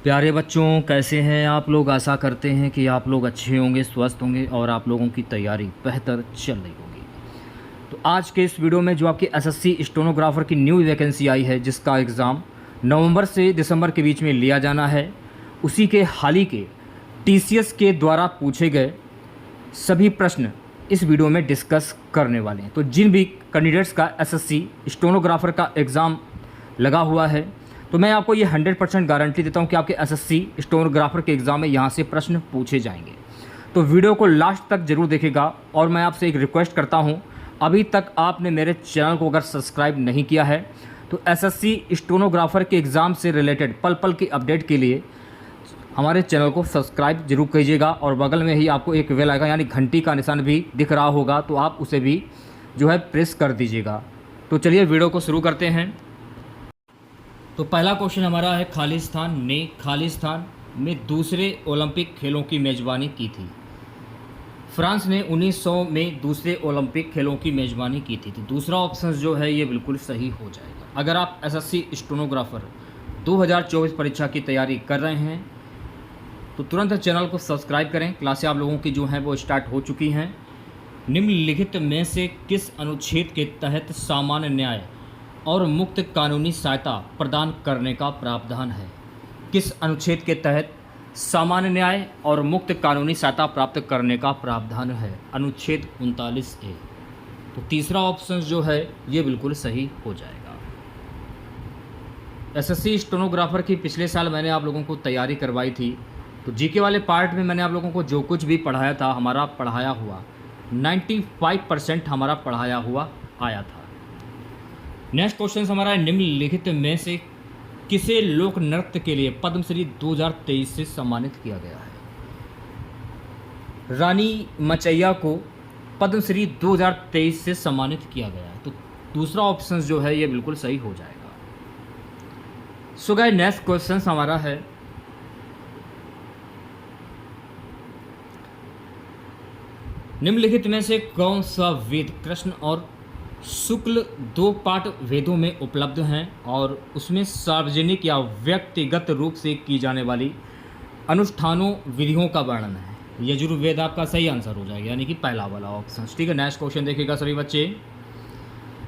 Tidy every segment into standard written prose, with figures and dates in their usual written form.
प्यारे बच्चों, कैसे हैं आप लोग। आशा करते हैं कि आप लोग अच्छे होंगे, स्वस्थ होंगे और आप लोगों की तैयारी बेहतर चल रही होगी। तो आज के इस वीडियो में जो आपकी एसएससी स्टेनोग्राफर की न्यू वैकेंसी आई है, जिसका एग्ज़ाम नवंबर से दिसंबर के बीच में लिया जाना है, उसी के हाल ही के टीसीएस के द्वारा पूछे गए सभी प्रश्न इस वीडियो में डिस्कस करने वाले हैं। तो जिन भी कैंडिडेट्स का एसएससी स्टेनोग्राफर का एग्ज़ाम लगा हुआ है, तो मैं आपको ये 100% गारंटी देता हूँ कि आपके एसएससी स्टेनोग्राफर के एग्ज़ाम में यहाँ से प्रश्न पूछे जाएंगे। तो वीडियो को लास्ट तक ज़रूर देखेगा। और मैं आपसे एक रिक्वेस्ट करता हूँ, अभी तक आपने मेरे चैनल को अगर सब्सक्राइब नहीं किया है तो एसएससी स्टेनोग्राफर के एग्ज़ाम से रिलेटेड पल पल की अपडेट के लिए हमारे चैनल को सब्सक्राइब जरूर कीजिएगा। और बगल में ही आपको एक बेल आएगा, यानी घंटी का निशान भी दिख रहा होगा, तो आप उसे भी जो है प्रेस कर दीजिएगा। तो चलिए वीडियो को शुरू करते हैं। तो पहला क्वेश्चन हमारा है, खालिस्तान ने खालिस्तान में दूसरे ओलंपिक खेलों की मेज़बानी की थी। फ्रांस ने 1900 में दूसरे ओलंपिक खेलों की मेज़बानी की थी। तो दूसरा ऑप्शन जो है ये बिल्कुल सही हो जाएगा। अगर आप एसएससी स्टेनोग्राफर 2024 परीक्षा की तैयारी कर रहे हैं तो तुरंत चैनल को सब्सक्राइब करें। क्लासें आप लोगों की जो हैं वो स्टार्ट हो चुकी हैं। निम्नलिखित में से किस अनुच्छेद के तहत सामान्य न्याय और मुक्त कानूनी सहायता प्रदान करने का प्रावधान है? किस अनुच्छेद के तहत सामान्य न्याय और मुक्त कानूनी सहायता प्राप्त करने का प्रावधान है? अनुच्छेद 39A। तो तीसरा ऑप्शन जो है ये बिल्कुल सही हो जाएगा। एसएससी स्टेनोग्राफर की पिछले साल मैंने आप लोगों को तैयारी करवाई थी, तो जीके वाले पार्ट में मैंने आप लोगों को जो कुछ भी पढ़ाया था, हमारा पढ़ाया हुआ 95% हमारा पढ़ाया हुआ आया था। नेक्स्ट क्वेश्चन हमारा है, निम्नलिखित में से किसे लोक नृत्य के लिए पद्मश्री 2023 से सम्मानित किया गया है? रानी मचैया को पद्मश्री 2023 से सम्मानित किया गया है। तो दूसरा ऑप्शन जो है ये बिल्कुल सही हो जाएगा। सो गाइस, नेक्स्ट क्वेश्चन हमारा है, निम्नलिखित में से कौन सा वेद कृष्ण और शुक्ल 2 पाठ वेदों में उपलब्ध हैं और उसमें सार्वजनिक या व्यक्तिगत रूप से की जाने वाली अनुष्ठानों विधियों का वर्णन है? यजुर्वेद आपका सही आंसर हो जाएगा, यानी कि पहला वाला ऑप्शन। ठीक है, नेक्स्ट क्वेश्चन देखिएगा सभी बच्चे।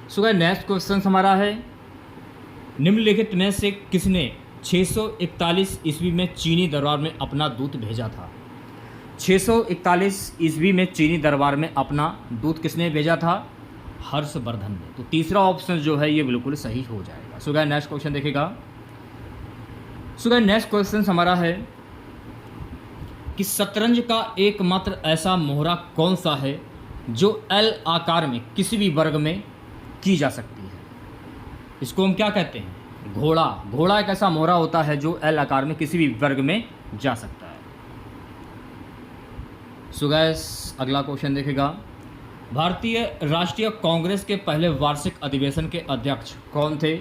सो गाइस, नेक्स्ट क्वेश्चन हमारा है, निम्नलिखित में से किसने 641 ईस्वी में चीनी दरबार में अपना दूत भेजा था? 641 ईस्वी में चीनी दरबार में अपना दूत किसने भेजा था? हर्षवर्धन ने। तो तीसरा ऑप्शन जो है ये बिल्कुल सही हो जाएगा। सो गाइस, नेक्स्ट क्वेश्चन देखिएगा। सो गाइस, नेक्स्ट क्वेश्चन हमारा है कि शतरंज का एकमात्र ऐसा मोहरा कौन सा है जो एल आकार में किसी भी वर्ग में की जा सकती है? इसको हम क्या कहते हैं? घोड़ा। घोड़ा एक ऐसा मोहरा होता है जो एल आकार में किसी भी वर्ग में जा सकता है। सो गाइस, अगला क्वेश्चन देखिएगा। भारतीय राष्ट्रीय कांग्रेस के पहले वार्षिक अधिवेशन के अध्यक्ष कौन थे?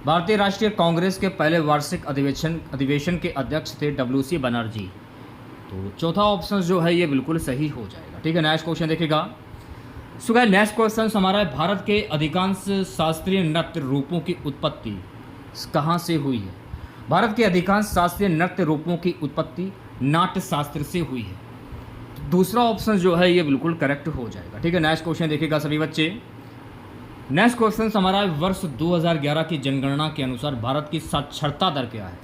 भारतीय राष्ट्रीय कांग्रेस के पहले वार्षिक अधिवेशन के अध्यक्ष थे WC बनर्जी। तो चौथा ऑप्शन जो है ये बिल्कुल सही हो जाएगा। ठीक है, नेक्स्ट क्वेश्चन देखिएगा। सो गाइस, नेक्स्ट क्वेश्चन हमारा है, भारत के अधिकांश शास्त्रीय नृत्य रूपों की उत्पत्ति कहाँ से हुई है? भारत के अधिकांश शास्त्रीय नृत्य रूपों की उत्पत्ति नाट्य शास्त्र से हुई है। दूसरा ऑप्शन जो है ये बिल्कुल करेक्ट हो जाएगा। ठीक है, नेक्स्ट क्वेश्चन देखिएगा सभी बच्चे। नेक्स्ट क्वेश्चन हमारा है, वर्ष 2011 की जनगणना के अनुसार भारत की साक्षरता दर क्या है?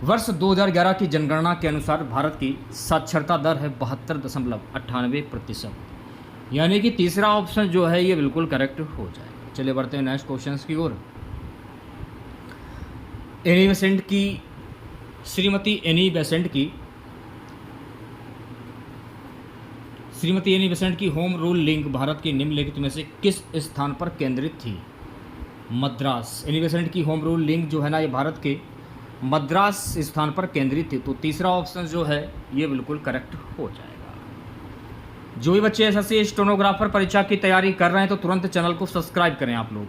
वर्ष 2011 की जनगणना के अनुसार भारत की साक्षरता दर है 72.98%, यानी कि तीसरा ऑप्शन जो है ये बिल्कुल करेक्ट हो जाएगा। चलिए बढ़ते हैं नेक्स्ट क्वेश्चन की ओर। एनी बेसेंट की श्रीमती एनी बेसेंट की होम रूल लिंक भारत की निम्नलिखित में से किस स्थान पर केंद्रित थी? मद्रास। एनी बेसेंट की होम रूल लिंक जो है ना, ये भारत के मद्रास स्थान पर केंद्रित थी। तो तीसरा ऑप्शन जो है ये बिल्कुल करेक्ट हो जाएगा। जो भी बच्चे एसएससी स्टेनोग्राफर परीक्षा की तैयारी कर रहे हैं तो तुरंत चैनल को सब्सक्राइब करें आप लोग।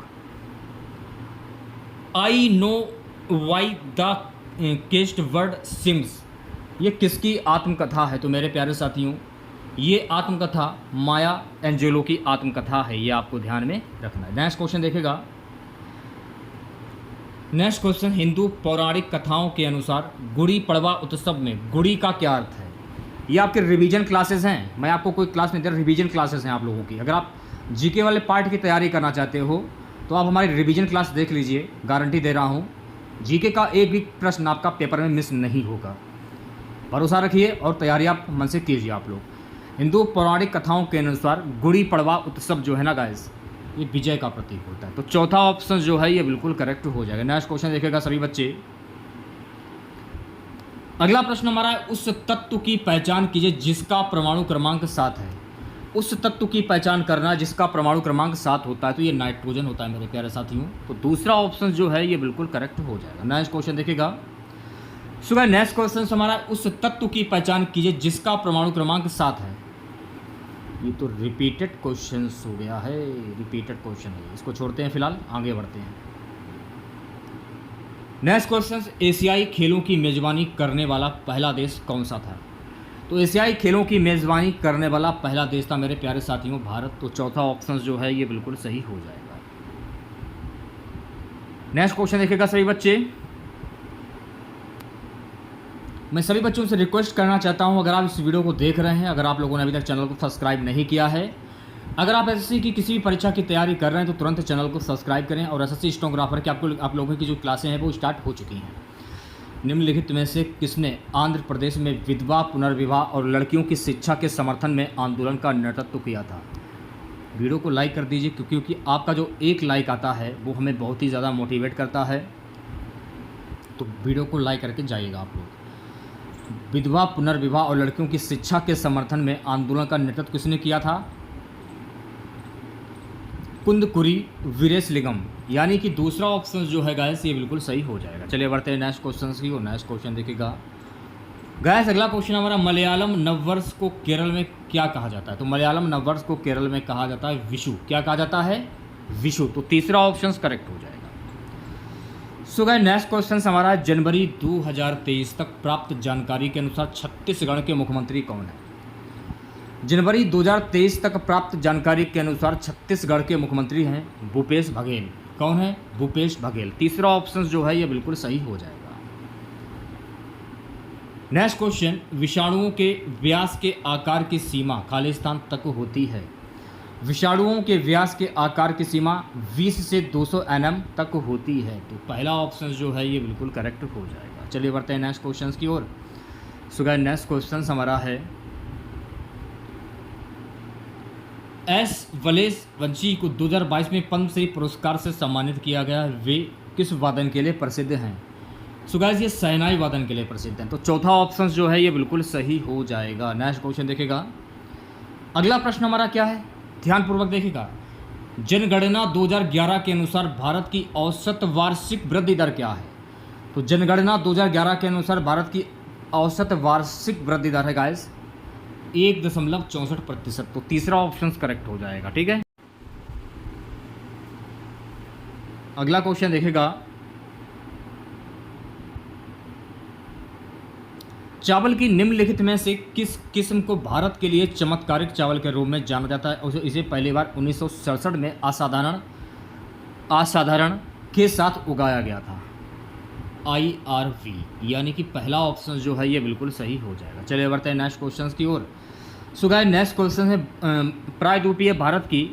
I know why the caged bird sings, ये किसकी आत्मकथा है? तो मेरे प्यारे साथियों, ये आत्मकथा माया एंजेलो की आत्मकथा है, ये आपको ध्यान में रखना है। नेक्स्ट क्वेश्चन देखेगा। नेक्स्ट क्वेश्चन, हिंदू पौराणिक कथाओं के अनुसार गुड़ी पड़वा उत्सव में गुड़ी का क्या अर्थ है? ये आपके रिवीजन क्लासेस हैं, मैं आपको कोई क्लास नहीं दे रहा, रिवीजन क्लासेस हैं आप लोगों की। अगर आप जीके वाले पार्ट की तैयारी करना चाहते हो तो आप हमारी रिवीजन क्लास देख लीजिए, गारंटी दे रहा हूँ जीके का एक भी प्रश्न आपका पेपर में मिस नहीं होगा। भरोसा रखिए और तैयारी आप मन से कीजिए आप लोग। हिंदू पौराणिक कथाओं के अनुसार गुड़ी पड़वा उत्सव जो है ना गाइस, ये विजय का प्रतीक होता है। तो चौथा ऑप्शन जो है ये बिल्कुल करेक्ट हो जाएगा। नेक्स्ट क्वेश्चन देखिएगा सभी बच्चे। अगला प्रश्न हमारा है, उस तत्व की पहचान कीजिए जिसका परमाणु क्रमांक 7 है। उस तत्व की पहचान करना जिसका परमाणु क्रमांक 7 होता है, तो ये नाइट्रोजन होता है मेरे प्यारे साथियों। तो दूसरा ऑप्शन जो है ये बिल्कुल करेक्ट हो जाएगा। नेक्स्ट क्वेश्चन देखिएगा। सुबह नेक्स्ट क्वेश्चन हमारा, उस तत्व की पहचान कीजिए जिसका परमाणु क्रमांक 7 है। ये तो रिपीटेड क्वेश्चन हो गया है, रिपीटेड क्वेश्चन है, इसको छोड़ते हैं फिलहाल, आगे बढ़ते हैं। नेक्स्ट क्वेश्चन, एशियाई खेलों की मेजबानी करने वाला पहला देश कौन सा था? तो एशियाई खेलों की मेजबानी करने वाला पहला देश था मेरे प्यारे साथियों भारत। तो चौथा ऑप्शन जो है ये बिल्कुल सही हो जाएगा। नेक्स्ट क्वेश्चन देखिएगा सभी बच्चे। मैं सभी बच्चों से रिक्वेस्ट करना चाहता हूं, अगर आप इस वीडियो को देख रहे हैं, अगर आप लोगों ने अभी तक चैनल को सब्सक्राइब नहीं किया है, अगर आप एसएससी की किसी भी परीक्षा की तैयारी कर रहे हैं तो तुरंत चैनल को सब्सक्राइब करें। और एसएससी स्टेनोग्राफर की आप लोगों की जो क्लासें हैं वो स्टार्ट हो चुकी हैं। निम्नलिखित में से किसने आंध्र प्रदेश में विधवा पुनर्विवाह और लड़कियों की शिक्षा के समर्थन में आंदोलन का नेतृत्व किया था? वीडियो को लाइक कर दीजिए क्योंकि आपका जो एक लाइक आता है वो हमें बहुत ही ज़्यादा मोटिवेट करता है। तो वीडियो को लाइक करके जाइएगा आप लोग। विधवा पुनर्विवाह और लड़कियों की शिक्षा के समर्थन में आंदोलन का नेतृत्व किसने किया था? कुंदकुरी वीरेशलिंगम, यानी कि दूसरा ऑप्शन जो है गाइस ये बिल्कुल सही हो जाएगा। चलिए बढ़ते हैं नेक्स्ट क्वेश्चन की और नेक्स्ट क्वेश्चन देखिएगा गाइस। अगला क्वेश्चन हमारा, मलयालम नववर्ष को केरल में क्या कहा जाता है? तो मलयालम नववर्ष को केरल में कहा जाता है विशु। क्या कहा जाता है? विशु। तो तीसरा ऑप्शन करेक्ट हो जाएगा। सो गाइस नेक्स्ट क्वेश्चन हमारा, जनवरी 2023 तक प्राप्त जानकारी के अनुसार छत्तीसगढ़ के मुख्यमंत्री कौन है? जनवरी 2023 तक प्राप्त जानकारी के अनुसार छत्तीसगढ़ के मुख्यमंत्री हैं भूपेश बघेल। कौन है? भूपेश बघेल। तीसरा ऑप्शन जो है ये बिल्कुल सही हो जाएगा। नेक्स्ट क्वेश्चन, विषाणुओं के व्यास के आकार की सीमा खालिस्तान तक होती है। विषाणुओं के व्यास के आकार की सीमा 20 से 200 nm तक होती है। तो पहला ऑप्शन जो है ये बिल्कुल करेक्ट हो जाएगा। चलिए बढ़ते हैं नेक्स्ट क्वेश्चन की ओर। सो गाइस नेक्स्ट क्वेश्चन हमारा है, एस वलेस वंशी को 2022 में पद्मश्री पुरस्कार से सम्मानित किया गया। वे किस वादन के लिए प्रसिद्ध हैं? सो गाइस ये शहनाई वादन के लिए प्रसिद्ध हैं। तो चौथा ऑप्शन जो है ये बिल्कुल सही हो जाएगा। नेक्स्ट क्वेश्चन देखिएगा। अगला प्रश्न हमारा क्या है, ध्यानपूर्वक देखिएगा। जनगणना 2011 के अनुसार भारत की औसत वार्षिक वृद्धि दर क्या है? तो जनगणना 2011 के अनुसार भारत की औसत वार्षिक वृद्धि दर है गाइस 1.64%। तो तीसरा ऑप्शन करेक्ट हो जाएगा। ठीक है, अगला क्वेश्चन देखेगा। चावल की निम्नलिखित में से किस किस्म को भारत के लिए चमत्कारिक चावल के रूप में जाना जाता है? इसे पहली बार 1967 में असाधारण के साथ उगाया गया था। IRV, यानी कि पहला ऑप्शन जो है ये बिल्कुल सही हो जाएगा। चलिए बढ़ते हैं नेक्स्ट क्वेश्चन की ओर। सो गाइस नेक्स्ट क्वेश्चन है, प्रायद्वीपीय भारत की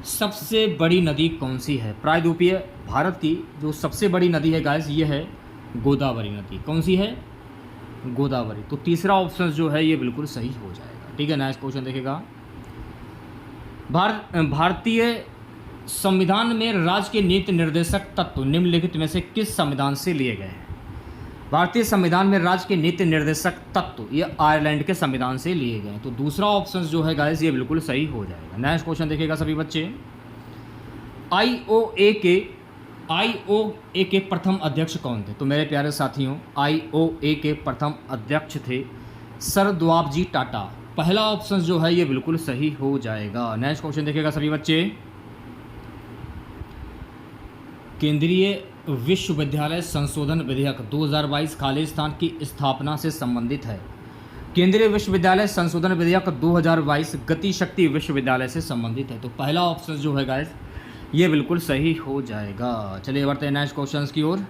सबसे बड़ी नदी कौन सी है? प्रायद्वीपीय भारत की जो सबसे बड़ी नदी है गाइस ये है गोदावरी नदी। कौन सी है? गोदावरी। तो तीसरा ऑप्शन जो है ये बिल्कुल सही हो जाएगा। ठीक है, नेक्स्ट क्वेश्चन देखिएगा। भारतीय संविधान में राज्य के नीति निर्देशक तत्व निम्नलिखित में से किस संविधान से लिए गए हैं? भारतीय संविधान में राज्य के नीति निर्देशक तत्व ये आयरलैंड के संविधान से लिए गए हैं। तो दूसरा ऑप्शन जो है गाइस ये बिल्कुल सही हो जाएगा। नेक्स्ट क्वेश्चन देखिएगा सभी बच्चे। IOA के प्रथम अध्यक्ष कौन थे? तो मेरे प्यारे साथियों IOA के प्रथम अध्यक्ष थे सर दुआबजी टाटा। पहला ऑप्शन जो है ये बिल्कुल सही हो जाएगा। नेक्स्ट क्वेश्चन देखिएगा सभी बच्चे। केंद्रीय विश्वविद्यालय संशोधन विधेयक 2022 खालिस्तान की स्थापना से संबंधित है। केंद्रीय विश्वविद्यालय संशोधन विधेयक 2022 गति शक्ति विश्वविद्यालय से संबंधित है। तो पहला ऑप्शन जो है गाइस ये बिल्कुल सही हो जाएगा। चलिए बढ़ते हैं नेक्स्ट क्वेश्चन की ओर।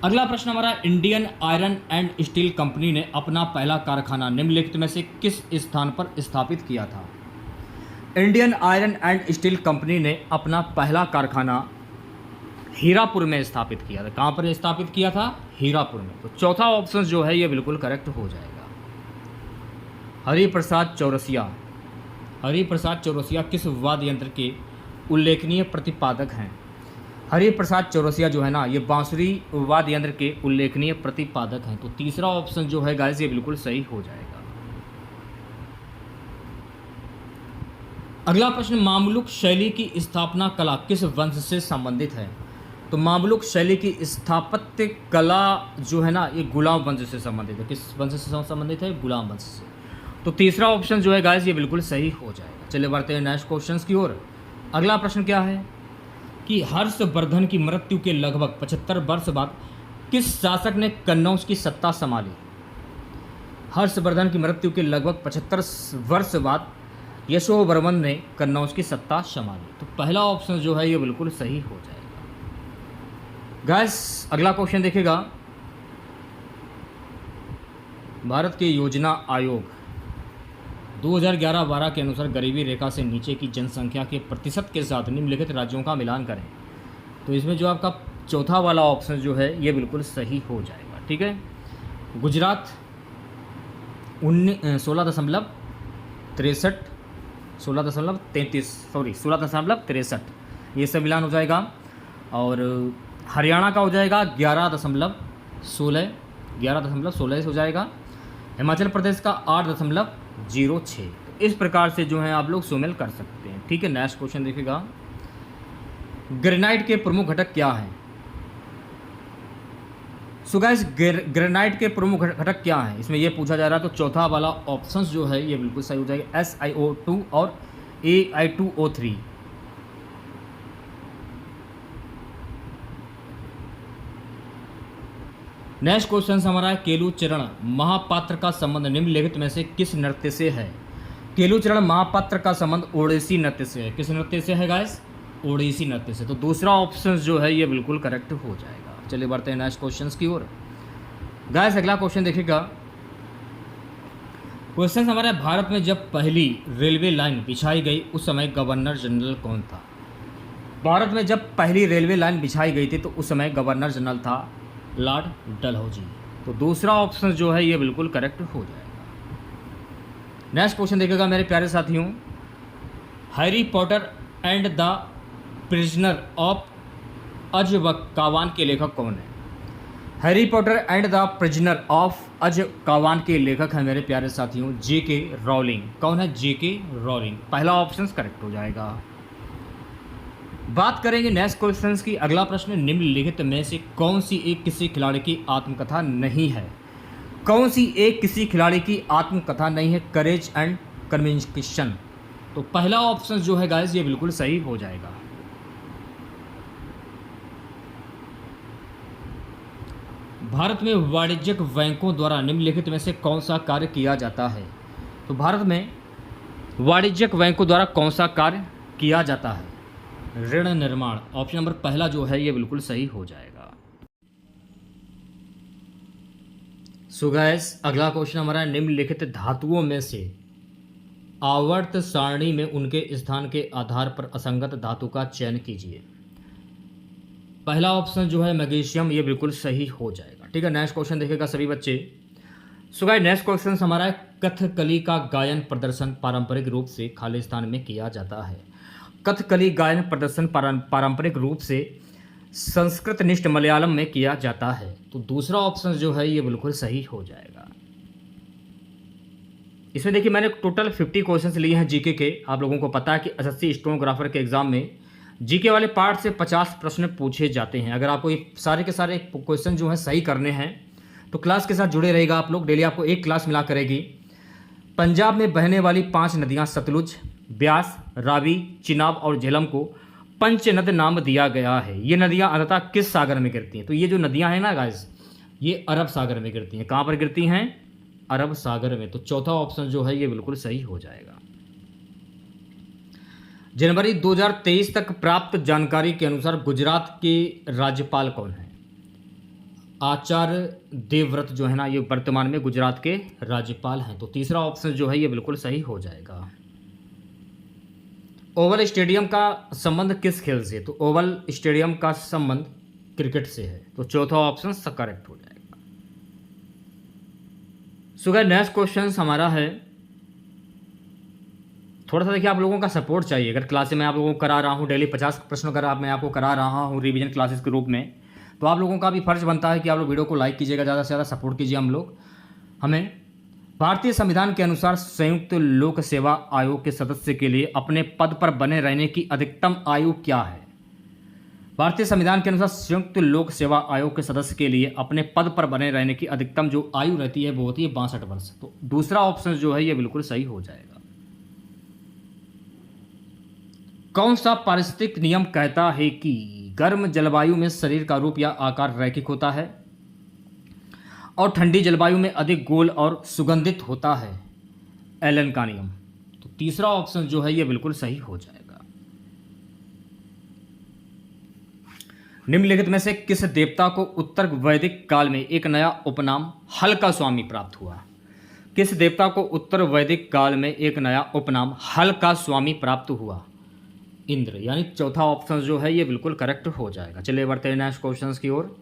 अगला प्रश्न हमारा, Indian iron and steel company ने अपना पहला कारखाना निम्नलिखित में से किस स्थान पर स्थापित किया था? Indian iron and steel company ने अपना पहला कारखाना हीरापुर में स्थापित किया था। कहाँ पर स्थापित किया था? हीरापुर में। तो चौथा ऑप्शन जो है ये बिल्कुल करेक्ट हो जाएगा। हरिप्रसाद चौरसिया। हरिप्रसाद चौरसिया किस वाद्य यंत्र के उल्लेखनीय प्रतिपादक हैं? हरिप्रसाद चौरसिया जो है ना, ये बांसुरी वाद्य यंत्र के उल्लेखनीय प्रतिपादक हैं। तो तीसरा ऑप्शन जो है गाइस ये बिल्कुल सही हो जाएगा। अगला प्रश्न, मामलुक शैली की स्थापना कला किस वंश से संबंधित है? तो मामलुक शैली की स्थापत्य कला जो है ना, ये गुलाम वंश से संबंधित है। किस वंश से संबंधित है? गुलाम वंश से। तो तीसरा ऑप्शन जो है गाइस ये बिल्कुल सही हो जाएगा। चलिए बढ़ते हैं नेक्स्ट क्वेश्चन की ओर। अगला प्रश्न क्या है कि हर्षवर्धन की मृत्यु के लगभग 75 वर्ष बाद किस शासक ने कन्नौज की सत्ता संभाली? हर्षवर्धन की मृत्यु के लगभग 75 वर्ष बाद यशोवर्मन ने कन्नौज की सत्ता संभाली। तो पहला ऑप्शन जो है ये बिल्कुल सही हो जाएगा। गाइस अगला क्वेश्चन देखिएगा, भारत के योजना आयोग 2011-12 के अनुसार गरीबी रेखा से नीचे की जनसंख्या के प्रतिशत के साथ निम्नलिखित राज्यों का मिलान करें। तो इसमें जो आपका चौथा वाला ऑप्शन जो है ये बिल्कुल सही हो जाएगा। ठीक है, गुजरात 16.63, 16.63 ये सब मिलान हो जाएगा। और हरियाणा का हो जाएगा 11.16 हो जाएगा। हिमाचल प्रदेश का 8.06। इस प्रकार से जो है आप लोग सुमेल कर सकते हैं। ठीक है, नेक्स्ट क्वेश्चन देखिएगा, ग्रेनाइट के प्रमुख घटक क्या हैं? सो गाइस ग्रेनाइट के प्रमुख घटक क्या हैं, इसमें ये पूछा जा रहा है। तो चौथा वाला ऑप्शन जो है ये बिल्कुल सही हो जाएगा, SiO2 और Ai2O3। नेक्स्ट क्वेश्चन हमारा है, केलुचरण महापात्र का संबंध निम्नलिखित में से किस नृत्य से है? केलुचरण महापात्र का संबंध ओडिसी नृत्य से है। किस नृत्य से है गाइस? ओडिसी नृत्य से। तो दूसरा ऑप्शन जो है ये बिल्कुल करेक्ट हो जाएगा। चलिए बढ़ते हैं नेक्स्ट क्वेश्चन की ओर। गाइस अगला क्वेश्चन देखिएगा, क्वेश्चन हमारा, भारत में जब पहली रेलवे लाइन बिछाई गई उस समय गवर्नर जनरल कौन था? भारत में जब पहली रेलवे लाइन बिछाई गई थी तो उस समय गवर्नर जनरल था लॉर्ड डलहौजी। तो दूसरा ऑप्शन जो है ये बिल्कुल करेक्ट हो जाएगा। नेक्स्ट क्वेश्चन देखिएगा मेरे प्यारे साथियों, Harry Potter and the prisoner of Azkaban के लेखक कौन है? Harry Potter and the prisoner of Azkaban के लेखक हैं मेरे प्यारे साथियों J.K. रॉलिंग। कौन है? J.K. रॉलिंग। पहला ऑप्शन करेक्ट हो जाएगा। बात करेंगे नेक्स्ट क्वेश्चन की। अगला प्रश्न, निम्नलिखित में से कौन सी एक किसी खिलाड़ी की आत्मकथा नहीं है? कौन सी एक किसी खिलाड़ी की आत्मकथा नहीं है? Courage and conviction. तो पहला ऑप्शन जो है गाइस ये बिल्कुल सही हो जाएगा। भारत में वाणिज्यिक बैंकों द्वारा निम्नलिखित में से कौन सा कार्य किया जाता है? तो भारत में वाणिज्यिक बैंकों द्वारा कौन सा कार्य किया जाता है? ऋण निर्माण। ऑप्शन नंबर पहला जो है ये बिल्कुल सही हो जाएगा। सो गाइस अगला क्वेश्चन हमारा, निम्नलिखित धातुओं में से आवर्त सारणी में उनके स्थान के आधार पर असंगत धातु का चयन कीजिए। पहला ऑप्शन जो है मैग्नीशियम, ये बिल्कुल सही हो जाएगा। ठीक है, नेक्स्ट क्वेश्चन देखेगा सभी बच्चे। सो गाइस नेक्स्ट क्वेश्चन हमारा है, कथकली का गायन प्रदर्शन पारंपरिक रूप से खालिस्तान में किया जाता है। कथकली गायन प्रदर्शन पारंपरिक रूप से संस्कृतनिष्ठ मलयालम में किया जाता है। तो दूसरा ऑप्शन जो है ये बिल्कुल सही हो जाएगा। इसमें देखिए मैंने टोटल 50 क्वेश्चंस लिए हैं जीके के। आप लोगों को पता है कि एसएससी स्टेनोग्राफर के एग्जाम में जीके वाले पार्ट से 50 प्रश्न पूछे जाते हैं। अगर आपको ये सारे के सारे क्वेश्चन जो हैं सही करने हैं तो क्लास के साथ जुड़े रहेगा आप लोग। डेली आपको एक क्लास मिला करेगी। पंजाब में बहने वाली 5 नदियां सतलुज, ब्यास, रावी, चिनाब और झेलम को पंचनद नाम दिया गया है। ये नदियां अंततः किस सागर में गिरती हैं? तो ये जो नदियां हैं ना गाइस, ये अरब सागर में गिरती हैं। कहाँ पर गिरती हैं? अरब सागर में। तो चौथा ऑप्शन जो है ये बिल्कुल सही हो जाएगा। जनवरी 2023 तक प्राप्त जानकारी के अनुसार गुजरात के राज्यपाल कौन है? आचार्य देवव्रत जो है ना, ये वर्तमान में गुजरात के राज्यपाल हैं। तो तीसरा ऑप्शन जो है ये बिल्कुल सही हो जाएगा। ओवल स्टेडियम का संबंध किस खेल से? तो ओवल स्टेडियम का संबंध क्रिकेट से है। तो चौथा ऑप्शन करेक्ट हो जाएगा। सो गाइस नेक्स्ट क्वेश्चन हमारा है, थोड़ा सा देखिए आप लोगों का सपोर्ट चाहिए। अगर क्लासे मैं आप लोगों को करा रहा हूँ डेली 50 प्रश्नों का मैं आपको करा रहा हूँ रिवीजन क्लासेस के रूप में, तो आप लोगों का भी फर्ज बनता है कि आप लोग वीडियो को लाइक कीजिएगा, ज़्यादा से ज़्यादा सपोर्ट कीजिए हमें। भारतीय संविधान के अनुसार संयुक्त लोक सेवा आयोग के सदस्य के लिए अपने पद पर बने रहने की अधिकतम आयु क्या है? भारतीय संविधान के अनुसार संयुक्त लोक सेवा आयोग के सदस्य के लिए अपने पद पर बने रहने की अधिकतम जो आयु रहती है वो होती है 62 वर्ष। तो दूसरा ऑप्शन जो है ये बिल्कुल सही हो जाएगा। कौन सा पारिस्थितिक नियम कहता है कि गर्म जलवायु में शरीर का रूप या आकार रैखिक होता है और ठंडी जलवायु में अधिक गोल और सुगंधित होता है? एलन का नियम। तो तीसरा ऑप्शन जो है ये बिल्कुल सही हो जाएगा। निम्नलिखित में से किस देवता को उत्तर वैदिक काल में एक नया उपनाम हल स्वामी प्राप्त हुआ? किस देवता को उत्तर वैदिक काल में एक नया उपनाम हल स्वामी प्राप्त हुआ? इंद्र। यानी चौथा ऑप्शन जो है ये बिल्कुल करेक्ट हो जाएगा। चलिए बढ़ते हैं नेक्स्ट क्वेश्चन की ओर।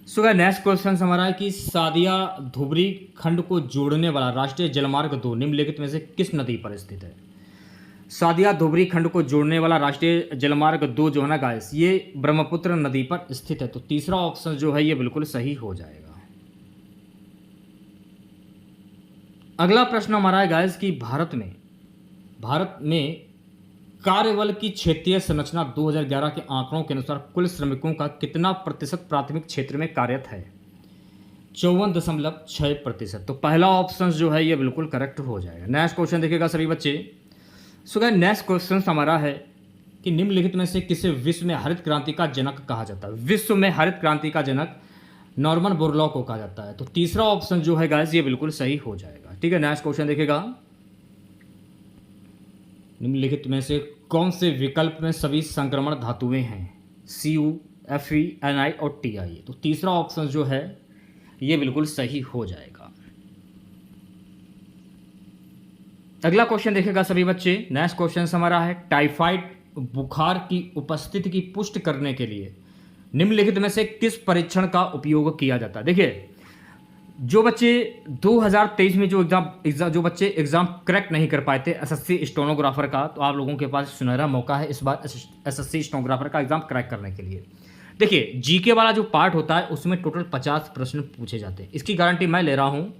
सो गाइस नेक्स्ट क्वेश्चन हमारा है कि सादिया धुबरी खंड को जोड़ने वाला राष्ट्रीय जलमार्ग 2 निम्नलिखित में से किस नदी पर स्थित है? सादिया धुबरी खंड को जोड़ने वाला राष्ट्रीय जलमार्ग 2 जो है ना गाइस, ये ब्रह्मपुत्र नदी पर स्थित है। तो तीसरा ऑप्शन जो है ये बिल्कुल सही हो जाएगा। अगला प्रश्न हमारा है गाइस कि भारत में कार्यबल की क्षेत्रीय संरचना 2011 के आंकड़ों के अनुसार कुल श्रमिकों का कितना प्रतिशत प्राथमिक क्षेत्र में कार्यरत है? 54.6%। तो पहला ऑप्शन जो है ये बिल्कुल करेक्ट हो जाएगा। नेक्स्ट क्वेश्चन देखिएगा सभी बच्चे। सो गाइस नेक्स्ट क्वेश्चन हमारा है कि निम्नलिखित में से किसे विश्व में हरित क्रांति का जनक कहा जाता है? विश्व में हरित क्रांति का जनक नॉर्मन बोरलॉग को कहा जाता है। तो तीसरा ऑप्शन जो है गाइस ये बिल्कुल सही हो जाएगा। ठीक है, नेक्स्ट क्वेश्चन देखिएगा। निम्नलिखित में से कौन से विकल्प में सभी संक्रमण धातुएं हैं? Cu, Fe, Ni और Ti। तो तीसरा ऑप्शन जो है ये बिल्कुल सही हो जाएगा। अगला क्वेश्चन देखेगा सभी बच्चे। नेक्स्ट क्वेश्चन हमारा है, टाइफाइड बुखार की उपस्थिति की पुष्टि करने के लिए निम्नलिखित में से किस परीक्षण का उपयोग किया जाता है? देखिए जो बच्चे 2023 में जो बच्चे एग्ज़ाम क्रैक नहीं कर पाए थे एसएससी स्टेनोग्राफर का, तो आप लोगों के पास सुनहरा मौका है इस बार एसएससी स्टेनोग्राफर का एग्ज़ाम क्रैक करने के लिए। देखिए जीके वाला जो पार्ट होता है उसमें टोटल 50 प्रश्न पूछे जाते हैं। इसकी गारंटी मैं ले रहा हूँ,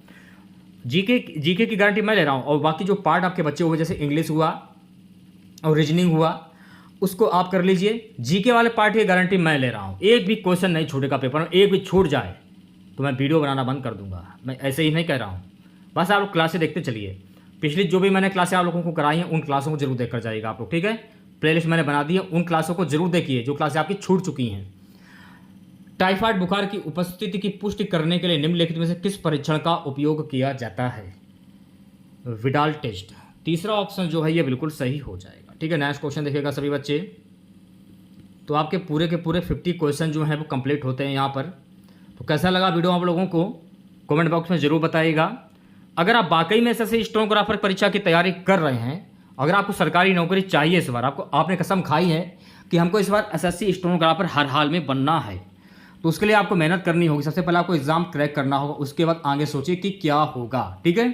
जीके की गारंटी मैं ले रहा हूँ। और बाकी जो पार्ट आपके बच्चे हुए जैसे इंग्लिश हुआ और रीजनिंग हुआ उसको आप कर लीजिए। जीके वाले पार्ट की गारंटी मैं ले रहा हूँ। एक भी क्वेश्चन नहीं छूटेगा पेपर में, एक भी छूट जाए तो मैं वीडियो बनाना बंद कर दूंगा। मैं ऐसे ही नहीं कह रहा हूँ, बस आप लोग क्लासें देखते चलिए। पिछली जो भी मैंने क्लासें आप लोगों को कराई हैं उन क्लासों को जरूर देखकर जाइएगा आप लोग। ठीक है, प्लेलिस्ट मैंने बना दी है, उन क्लासों को जरूर देखिए जो क्लासें आपकी छूट चुकी हैं। टाइफाइड बुखार की उपस्थिति की पुष्टि करने के लिए निम्नलिखित में से किस परीक्षण का उपयोग किया जाता है? Widal test. तीसरा ऑप्शन जो है ये बिल्कुल सही हो जाएगा। ठीक है, नेक्स्ट क्वेश्चन देखिएगा सभी बच्चे। तो आपके पूरे के पूरे 50 क्वेश्चन जो हैं वो कंप्लीट होते हैं यहाँ पर। तो कैसा लगा वीडियो आप लोगों को कमेंट बॉक्स में ज़रूर बताइएगा। अगर आप वाकई में एसएससी स्टेनोग्राफर परीक्षा की तैयारी कर रहे हैं, अगर आपको सरकारी नौकरी चाहिए इस बार, आपने कसम खाई है कि हमको इस बार एसएससी स्टेनोग्राफर हर हाल में बनना है, तो उसके लिए आपको मेहनत करनी होगी। सबसे पहले आपको एग्ज़ाम क्रैक करना होगा, उसके बाद आगे सोचिए कि क्या होगा। ठीक है,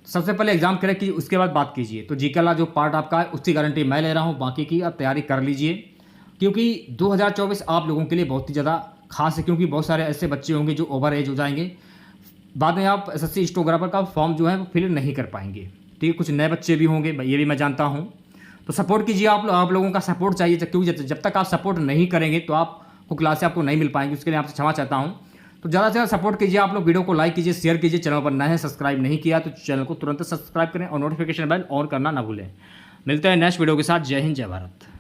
सबसे पहले एग्जाम क्रैक कीजिए, उसके बाद बात कीजिए। तो जीके वाला जो पार्ट आपका है उसकी गारंटी मैं ले रहा हूँ, बाकी की आप तैयारी कर लीजिए, क्योंकि 2024 आप लोगों के लिए बहुत ही ज़्यादा खास है। क्योंकि बहुत सारे ऐसे बच्चे होंगे जो ओवर एज हो जाएंगे, बाद में आप एसएससी स्टेनोग्राफर का फॉर्म जो है वो फिल नहीं कर पाएंगे। ठीक है, कुछ नए बच्चे भी होंगे, ये भी मैं जानता हूँ। तो सपोर्ट कीजिए, आप लोगों का सपोर्ट चाहिए, क्योंकि जब तक आप सपोर्ट नहीं करेंगे तो आपको क्लासें आपको नहीं मिल पाएंगी। उसके लिए आपसे क्षमा चाहता हूँ। तो ज़्यादा से ज़्यादा सपोर्ट कीजिए आप लोग, वीडियो को लाइक कीजिए, शेयर कीजिए। चैनल पर नए हैं, सब्सक्राइब नहीं किया तो चैनल को तुरंत सब्सक्राइब करें और नोटिफिकेशन बेल ऑन करना ना भूलें। मिलते हैं नेक्स्ट वीडियो के साथ। जय हिंद, जय भारत।